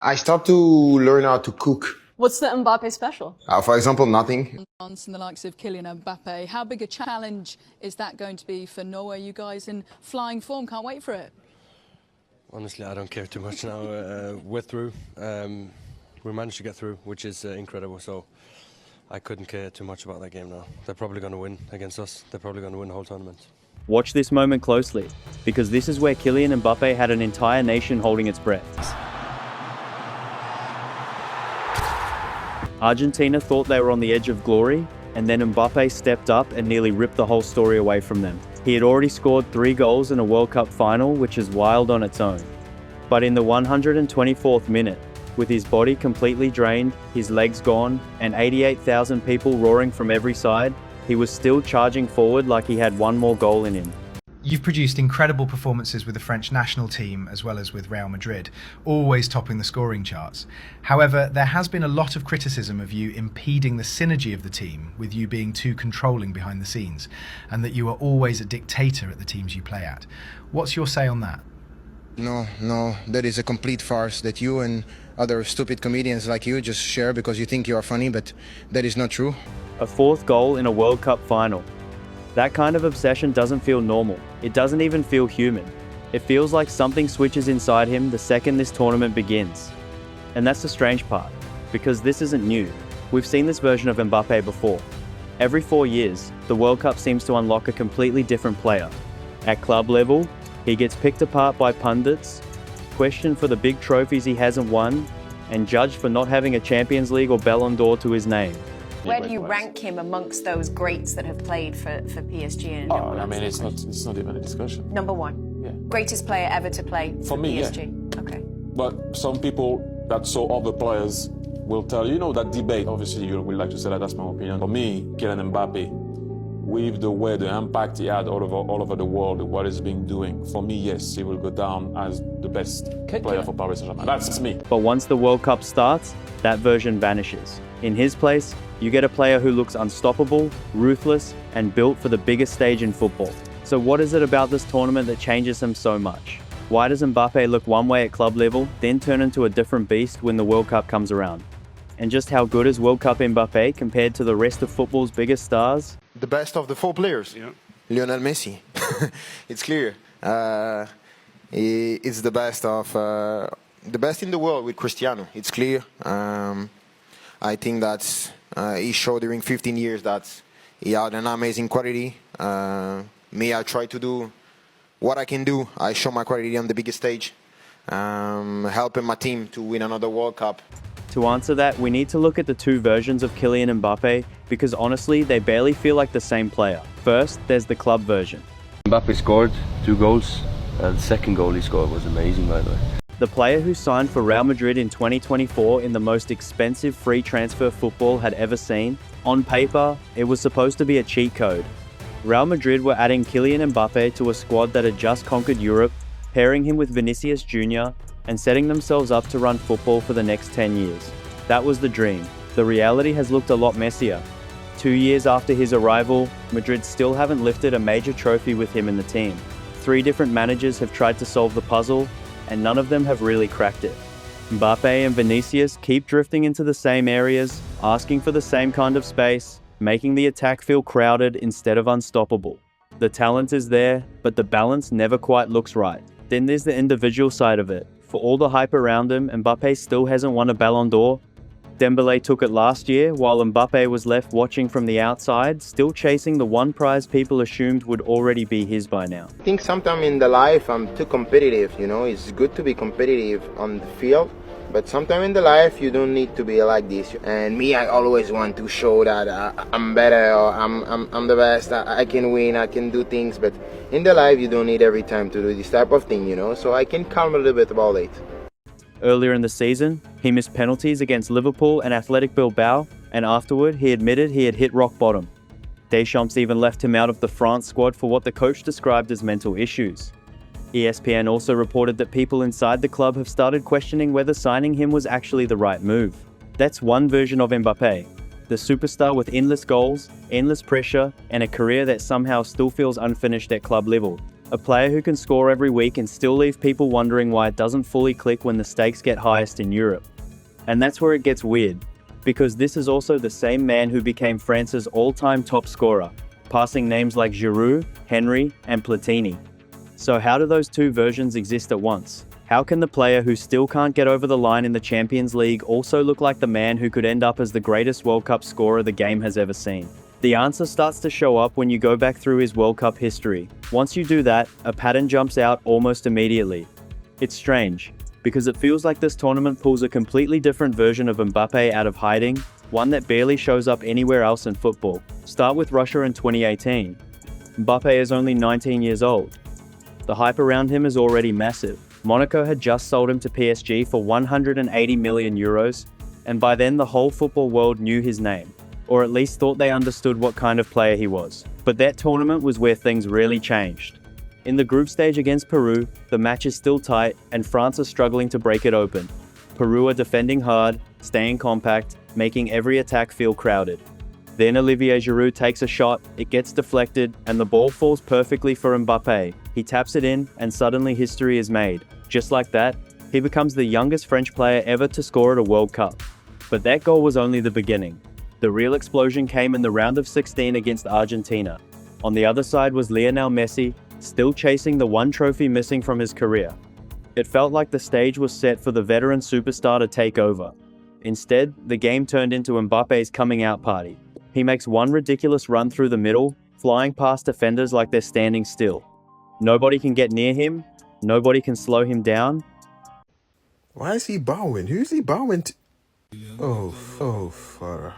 I started to learn how to cook. What's the Mbappe special? For example, nothing. And the likes of Kylian Mbappe, how big a challenge is that going to be for Norway? You guys in flying form, can't wait for it. Honestly, I don't care too much now. We're through. We managed to get through, which is incredible. So I couldn't care too much about that game now. They're probably going to win against us. They're probably going to win the whole tournament. Watch this moment closely, because this is where Kylian Mbappe had an entire nation holding its breath. Argentina thought they were on the edge of glory, and then Mbappe stepped up and nearly ripped the whole story away from them. He had already scored 3 goals in a World Cup final, which is wild on its own. But in the 124th minute, with his body completely drained, his legs gone, and 88,000 people roaring from every side, he was still charging forward like he had one more goal in him. You've produced incredible performances with the French national team as well as with Real Madrid, always topping the scoring charts. However, there has been a lot of criticism of you impeding the synergy of the team, with you being too controlling behind the scenes, and that you are always a dictator at the teams you play at. What's your say on that? No, that is a complete farce that you and other stupid comedians like you just share because you think you are funny, but that is not true. A 4th goal in a World Cup final. That kind of obsession doesn't feel normal. It doesn't even feel human. It feels like something switches inside him the second this tournament begins. And that's the strange part, because this isn't new. We've seen this version of Mbappe before. Every 4 years, the World Cup seems to unlock a completely different player. At club level, he gets picked apart by pundits, questioned for the big trophies he hasn't won, and judged for not having a Champions League or Ballon d'Or to his name. Where do you rank him amongst those greats that have played for PSG? And I mean, it's not even a discussion. Number 1? Yeah. Greatest player ever to play for me, PSG? Yeah. Okay. But some people that saw other players will tell you, that debate, obviously you would like to say that's my opinion. For me, Kylian Mbappe, with the way, the impact he had all over the world, what he's been doing, for me, yes, he will go down as the best player for Paris Saint-Germain. That's me. But once the World Cup starts, that version vanishes. In his place, you get a player who looks unstoppable, ruthless, and built for the biggest stage in football. So what is it about this tournament that changes him so much? Why does Mbappe look one way at club level, then turn into a different beast when the World Cup comes around? And just how good is World Cup Mbappe compared to the rest of football's biggest stars? The best of the 4 players. Yeah. Lionel Messi. It's clear. It's the best in the world with Cristiano. It's clear. I think that he showed during 15 years that he had an amazing quality. Me, I try to do what I can do. I show my quality on the biggest stage, helping my team to win another World Cup. To answer that, we need to look at the 2 versions of Kylian Mbappe, because honestly, they barely feel like the same player. First, there's the club version. Mbappe scored 2 goals. The second goal he scored was amazing, by the way. The player who signed for Real Madrid in 2024 in the most expensive free transfer football had ever seen. On paper, it was supposed to be a cheat code. Real Madrid were adding Kylian Mbappe to a squad that had just conquered Europe, pairing him with Vinicius Jr., and setting themselves up to run football for the next 10 years. That was the dream. The reality has looked a lot messier. 2 years after his arrival, Madrid still haven't lifted a major trophy with him in the team. 3 different managers have tried to solve the puzzle, and none of them have really cracked it. Mbappe and Vinicius keep drifting into the same areas, asking for the same kind of space, making the attack feel crowded instead of unstoppable. The talent is there, but the balance never quite looks right. Then there's the individual side of it. For all the hype around him, Mbappe still hasn't won a Ballon d'Or. Dembélé took it last year, while Mbappe was left watching from the outside, still chasing the one prize people assumed would already be his by now. I think sometimes in the life I'm too competitive, It's good to be competitive on the field, but sometimes in the life you don't need to be like this. And me, I always want to show that I'm better, or I'm the best, I can win, I can do things, but in the life you don't need every time to do this type of thing, So I can calm a little bit about it. Earlier in the season, he missed penalties against Liverpool and Athletic Bilbao, and afterward he admitted he had hit rock bottom. Deschamps even left him out of the France squad for what the coach described as mental issues. ESPN also reported that people inside the club have started questioning whether signing him was actually the right move. That's one version of Mbappe, the superstar with endless goals, endless pressure, and a career that somehow still feels unfinished at club level. A player who can score every week and still leave people wondering why it doesn't fully click when the stakes get highest in Europe. And that's where it gets weird, because this is also the same man who became France's all-time top scorer, passing names like Giroud, Henry, and Platini. So how do those two versions exist at once? How can the player who still can't get over the line in the Champions League also look like the man who could end up as the greatest World Cup scorer the game has ever seen? The answer starts to show up when you go back through his World Cup history. Once you do that, a pattern jumps out almost immediately. It's strange, because it feels like this tournament pulls a completely different version of Mbappe out of hiding, one that barely shows up anywhere else in football. Start with Russia in 2018. Mbappe is only 19 years old. The hype around him is already massive. Monaco had just sold him to PSG for 180 million euros, and by then the whole football world knew his name, or at least thought they understood what kind of player he was. But that tournament was where things really changed. In the group stage against Peru, the match is still tight and France are struggling to break it open. Peru are defending hard, staying compact, making every attack feel crowded. Then Olivier Giroud takes a shot, it gets deflected, and the ball falls perfectly for Mbappe. He taps it in, and suddenly history is made. Just like that, he becomes the youngest French player ever to score at a World Cup. But that goal was only the beginning. The real explosion came in the round of 16 against Argentina. On the other side was Lionel Messi, still chasing the one trophy missing from his career. It felt like the stage was set for the veteran superstar to take over. Instead, the game turned into Mbappe's coming out party. He makes one ridiculous run through the middle, flying past defenders like they're standing still. Nobody can get near him, nobody can slow him down. Why is he bowing? Who's he bowing to? Father.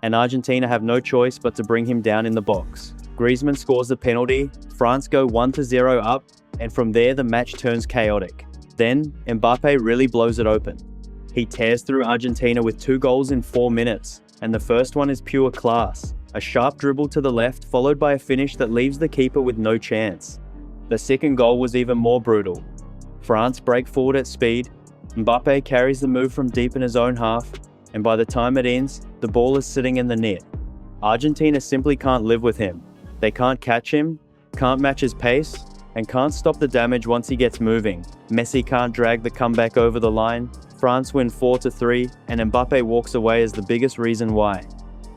And Argentina have no choice but to bring him down in the box. Griezmann scores the penalty, France go 1-0 up, and from there the match turns chaotic. Then, Mbappe really blows it open. He tears through Argentina with 2 goals in 4 minutes, and the first one is pure class. A sharp dribble to the left followed by a finish that leaves the keeper with no chance. The second goal was even more brutal. France break forward at speed, Mbappe carries the move from deep in his own half, and by the time it ends, the ball is sitting in the net. Argentina simply can't live with him. They can't catch him, can't match his pace, and can't stop the damage once he gets moving. Messi can't drag the comeback over the line, France win 4-3, and Mbappe walks away as the biggest reason why.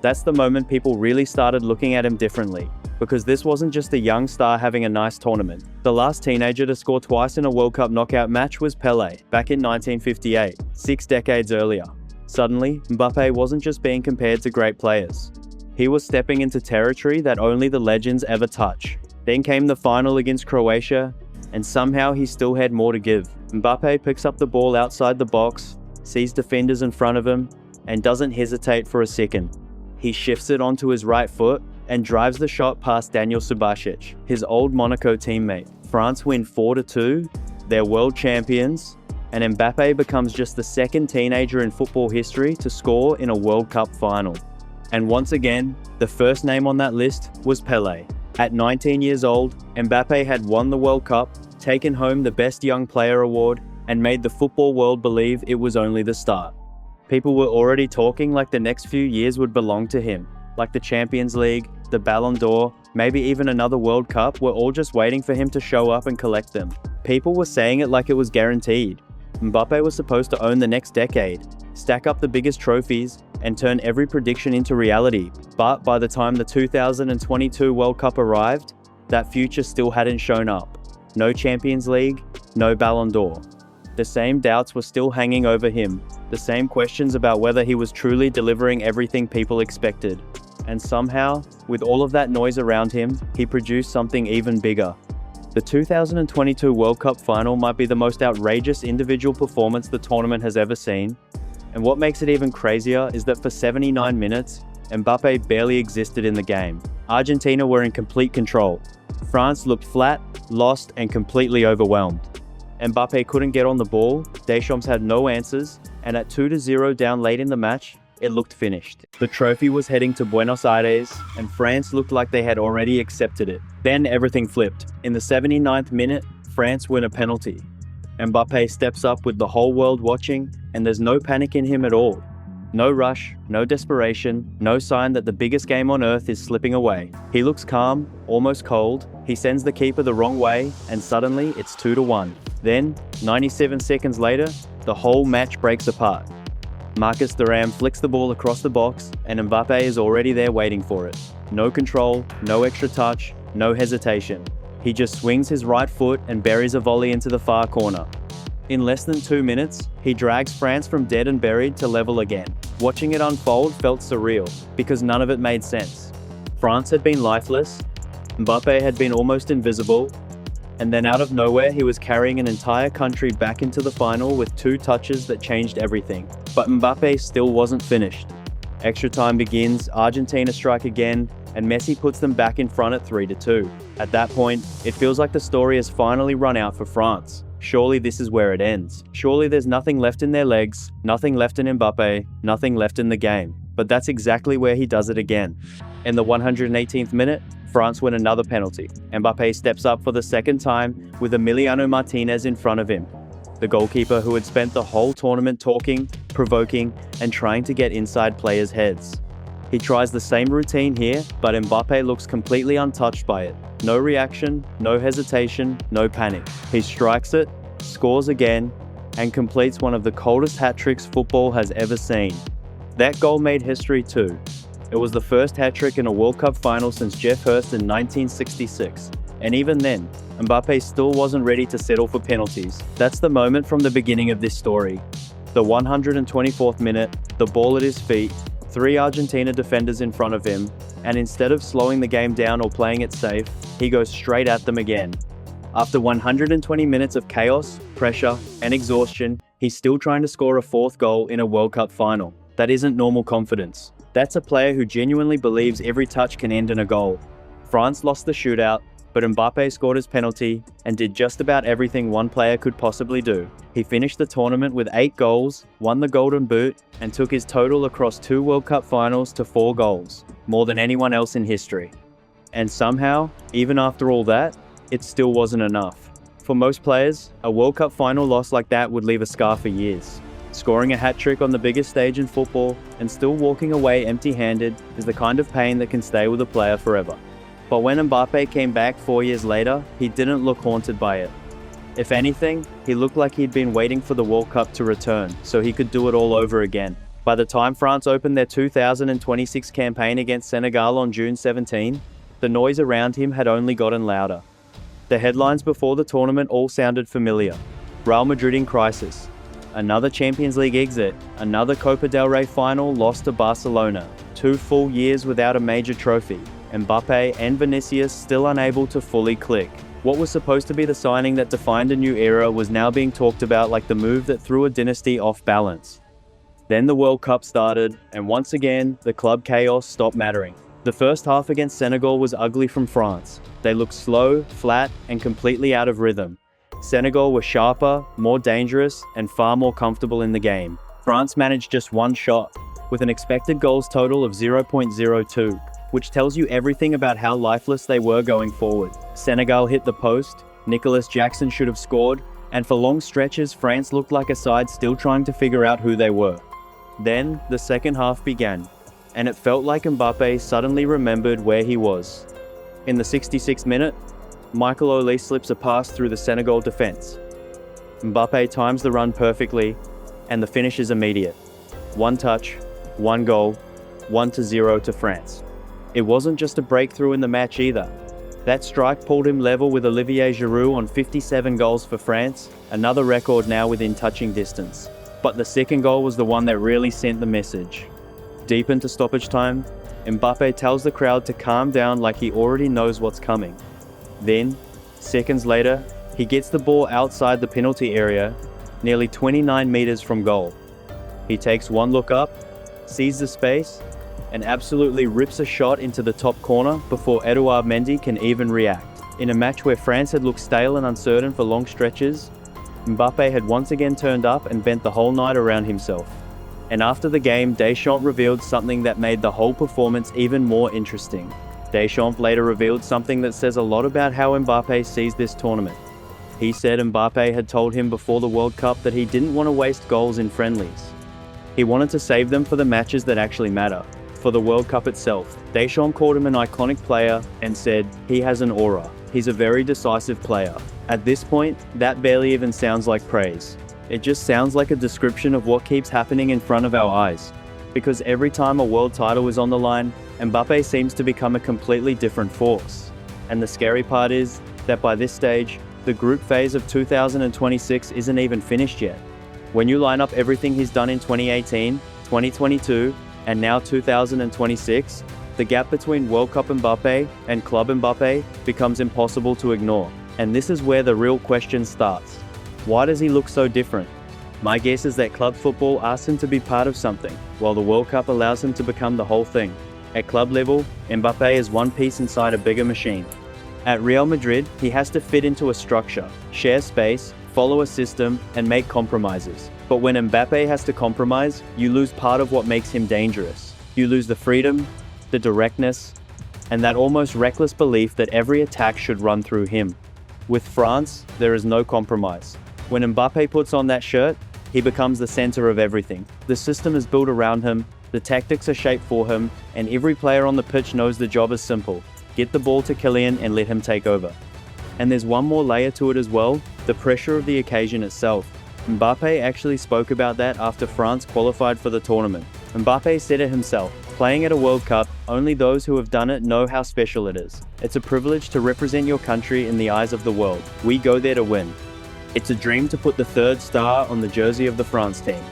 That's the moment people really started looking at him differently, because this wasn't just a young star having a nice tournament. The last teenager to score twice in a World Cup knockout match was Pelé, back in 1958, 6 decades earlier. Suddenly, Mbappe wasn't just being compared to great players. He was stepping into territory that only the legends ever touch. Then came the final against Croatia, and somehow he still had more to give. Mbappe picks up the ball outside the box, sees defenders in front of him, and doesn't hesitate for a second. He shifts it onto his right foot and drives the shot past Daniel Subasic, his old Monaco teammate. France win 4-2, they're world champions, and Mbappe becomes just the second teenager in football history to score in a World Cup final. And once again, the first name on that list was Pelé. At 19 years old, Mbappe had won the World Cup, taken home the Best Young Player award, and made the football world believe it was only the start. People were already talking like the next few years would belong to him, like the Champions League, the Ballon d'Or, maybe even another World Cup were all just waiting for him to show up and collect them. People were saying it like it was guaranteed. Mbappe was supposed to own the next decade, stack up the biggest trophies, and turn every prediction into reality. But by the time the 2022 World Cup arrived, that future still hadn't shown up. No Champions League, no Ballon d'Or. The same doubts were still hanging over him, the same questions about whether he was truly delivering everything people expected. And somehow, with all of that noise around him, he produced something even bigger. The 2022 World Cup final might be the most outrageous individual performance the tournament has ever seen. And what makes it even crazier is that for 79 minutes, Mbappe barely existed in the game. Argentina were in complete control. France looked flat, lost, and completely overwhelmed. Mbappe couldn't get on the ball, Deschamps had no answers, and at 2-0 down late in the match, it looked finished. The trophy was heading to Buenos Aires, and France looked like they had already accepted it. Then everything flipped. In the 79th minute, France win a penalty. Mbappe steps up with the whole world watching, and there's no panic in him at all. No rush, no desperation, no sign that the biggest game on earth is slipping away. He looks calm, almost cold. He sends the keeper the wrong way, and suddenly it's 2-1. Then, 97 seconds later, the whole match breaks apart. Marcus Thuram flicks the ball across the box, and Mbappe is already there waiting for it. No control, no extra touch, no hesitation. He just swings his right foot and buries a volley into the far corner. In less than 2 minutes, he drags France from dead and buried to level again. Watching it unfold felt surreal, because none of it made sense. France had been lifeless, Mbappe had been almost invisible, and then out of nowhere he was carrying an entire country back into the final with 2 touches that changed everything. But Mbappe still wasn't finished. Extra time begins, Argentina strike again, and Messi puts them back in front at 3-2. At that point, it feels like the story has finally run out for France. Surely this is where it ends. Surely there's nothing left in their legs, nothing left in Mbappe, nothing left in the game. But that's exactly where he does it again. In the 118th minute, France win another penalty. Mbappe steps up for the second time with Emiliano Martinez in front of him. The goalkeeper who had spent the whole tournament talking, provoking, and trying to get inside players' heads. He tries the same routine here, but Mbappe looks completely untouched by it. No reaction, no hesitation, no panic. He strikes it, scores again, and completes one of the coldest hat-tricks football has ever seen. That goal made history too. It was the first hat-trick in a World Cup final since Jeff Hurst in 1966. And even then, Mbappe still wasn't ready to settle for penalties. That's the moment from the beginning of this story. The 124th minute, the ball at his feet, 3 Argentina defenders in front of him, and instead of slowing the game down or playing it safe, he goes straight at them again. After 120 minutes of chaos, pressure, and exhaustion, he's still trying to score a 4th goal in a World Cup final. That isn't normal confidence. That's a player who genuinely believes every touch can end in a goal. France lost the shootout, but Mbappe scored his penalty and did just about everything one player could possibly do. He finished the tournament with 8 goals, won the Golden Boot, and took his total across 2 World Cup finals to 4 goals, more than anyone else in history. And somehow, even after all that, it still wasn't enough. For most players, a World Cup final loss like that would leave a scar for years. Scoring a hat-trick on the biggest stage in football and still walking away empty-handed is the kind of pain that can stay with a player forever. But when Mbappe came back 4 years later, he didn't look haunted by it. If anything, he looked like he'd been waiting for the World Cup to return, so he could do it all over again. By the time France opened their 2026 campaign against Senegal on June 17, the noise around him had only gotten louder. The headlines before the tournament all sounded familiar. Real Madrid in crisis. Another Champions League exit, another Copa del Rey final lost to Barcelona. 2 full years without a major trophy. Mbappe and Vinicius still unable to fully click. What was supposed to be the signing that defined a new era was now being talked about like the move that threw a dynasty off balance. Then the World Cup started, and once again, the club chaos stopped mattering. The first half against Senegal was ugly from France. They looked slow, flat, and completely out of rhythm. Senegal were sharper, more dangerous, and far more comfortable in the game. France managed just 1 shot, with an expected goals total of 0.02, which tells you everything about how lifeless they were going forward. Senegal hit the post, Nicolas Jackson should have scored, and for long stretches France looked like a side still trying to figure out who they were. Then, the second half began, and it felt like Mbappe suddenly remembered where he was. In the 66th minute, Michael Olise slips a pass through the Senegal defense. Mbappe times the run perfectly, and the finish is immediate. 1 touch, 1 goal, 1-0 to France. It wasn't just a breakthrough in the match either. That strike pulled him level with Olivier Giroud on 57 goals for France, another record now within touching distance. But the second goal was the one that really sent the message. Deep into stoppage time, Mbappe tells the crowd to calm down like he already knows what's coming. Then, seconds later, he gets the ball outside the penalty area, nearly 29 meters from goal. He takes 1 look up, sees the space, and absolutely rips a shot into the top corner before Edouard Mendy can even react. In a match where France had looked stale and uncertain for long stretches, Mbappe had once again turned up and bent the whole night around himself. And after the game, Deschamps revealed something that made the whole performance even more interesting. Deschamps later revealed something that says a lot about how Mbappe sees this tournament. He said Mbappe had told him before the World Cup that he didn't want to waste goals in friendlies. He wanted to save them for the matches that actually matter, for the World Cup itself. Deschamps called him an iconic player and said, "He has an aura. He's a very decisive player." At this point, that barely even sounds like praise. It just sounds like a description of what keeps happening in front of our eyes. Because every time a world title is on the line, Mbappe seems to become a completely different force. And the scary part is that by this stage, the group phase of 2026 isn't even finished yet. When you line up everything he's done in 2018, 2022, and now 2026, the gap between World Cup Mbappe and Club Mbappe becomes impossible to ignore. And this is where the real question starts. Why does he look so different? My guess is that club football asks him to be part of something, while the World Cup allows him to become the whole thing. At club level, Mbappe is one piece inside a bigger machine. At Real Madrid, he has to fit into a structure, share space, follow a system, and make compromises. But when Mbappe has to compromise, you lose part of what makes him dangerous. You lose the freedom, the directness, and that almost reckless belief that every attack should run through him. With France, there is no compromise. When Mbappe puts on that shirt, he becomes the center of everything. The system is built around him, the tactics are shaped for him, and every player on the pitch knows the job is simple. Get the ball to Kylian and let him take over. And there's one more layer to it as well, the pressure of the occasion itself. Mbappe actually spoke about that after France qualified for the tournament. Mbappe said it himself, playing at a World Cup, only those who have done it know how special it is. It's a privilege to represent your country in the eyes of the world. We go there to win. It's a dream to put the third star on the jersey of the France team.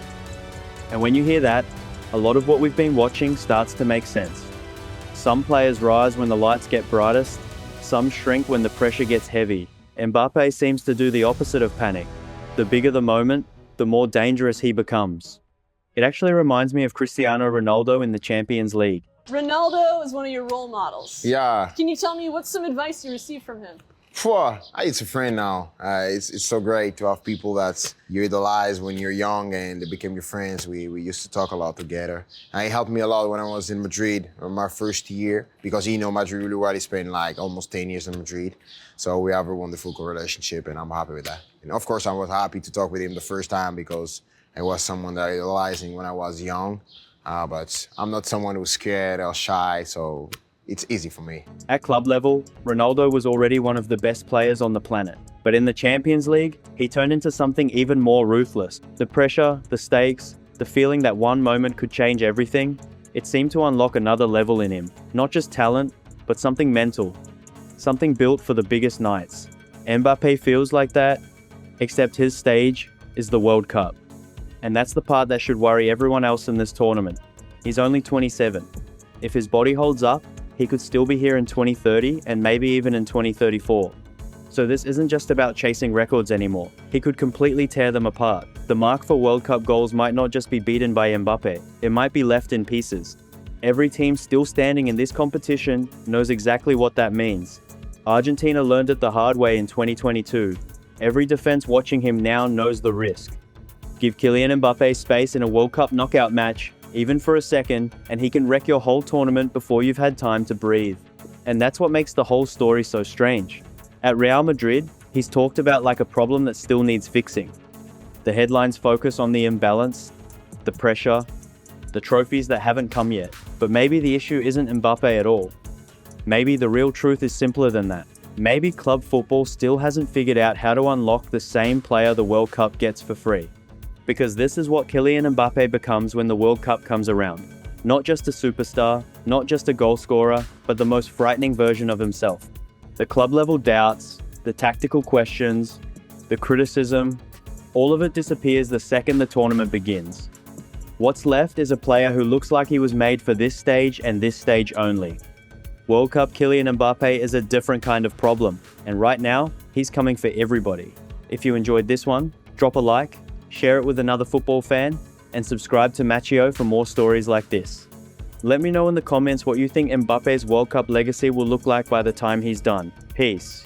And when you hear that, a lot of what we've been watching starts to make sense. Some players rise when the lights get brightest, some shrink when the pressure gets heavy. Mbappe seems to do the opposite of panic. The bigger the moment, the more dangerous he becomes. It actually reminds me of Cristiano Ronaldo in the Champions League. Ronaldo is one of your role models. Yeah. Can you tell me what's some advice you received from him? It's a friend now. It's so great to have people that you idolize when you're young and they became your friends. We used to talk a lot together. And he helped me a lot when I was in Madrid, my first year, because he knows Madrid really well. He spent like almost 10 years in Madrid. So we have a wonderful relationship and I'm happy with that. And of course, I was happy to talk with him the first time because it was someone that I idolized when I was young. But I'm not someone who's scared or shy, so it's easy for me. At club level, Ronaldo was already one of the best players on the planet. But in the Champions League, he turned into something even more ruthless. The pressure, the stakes, the feeling that one moment could change everything, it seemed to unlock another level in him. Not just talent, but something mental. Something built for the biggest nights. Mbappe feels like that, except his stage is the World Cup. And that's the part that should worry everyone else in this tournament. He's only 27. If his body holds up, he could still be here in 2030 and maybe even in 2034. So this isn't just about chasing records anymore. He could completely tear them apart. The mark for World Cup goals might not just be beaten by Mbappe, it might be left in pieces. Every team still standing in this competition knows exactly what that means. Argentina learned it the hard way in 2022. Every defense watching him now knows the risk. Give Kylian Mbappe space in a World Cup knockout match, even for a second, and he can wreck your whole tournament before you've had time to breathe. And that's what makes the whole story so strange. At Real Madrid, he's talked about like a problem that still needs fixing. The headlines focus on the imbalance, the pressure, the trophies that haven't come yet. But maybe the issue isn't Mbappe at all. Maybe the real truth is simpler than that. Maybe club football still hasn't figured out how to unlock the same player the World Cup gets for free. Because this is what Kylian Mbappe becomes when the World Cup comes around. Not just a superstar, not just a goal scorer, but the most frightening version of himself. The club level doubts, the tactical questions, the criticism, all of it disappears the second the tournament begins. What's left is a player who looks like he was made for this stage and this stage only. World Cup Kylian Mbappe is a different kind of problem, and right now, he's coming for everybody. If you enjoyed this one, drop a like, share it with another football fan, and subscribe to Matchio for more stories like this. Let me know in the comments what you think Mbappe's World Cup legacy will look like by the time he's done. Peace.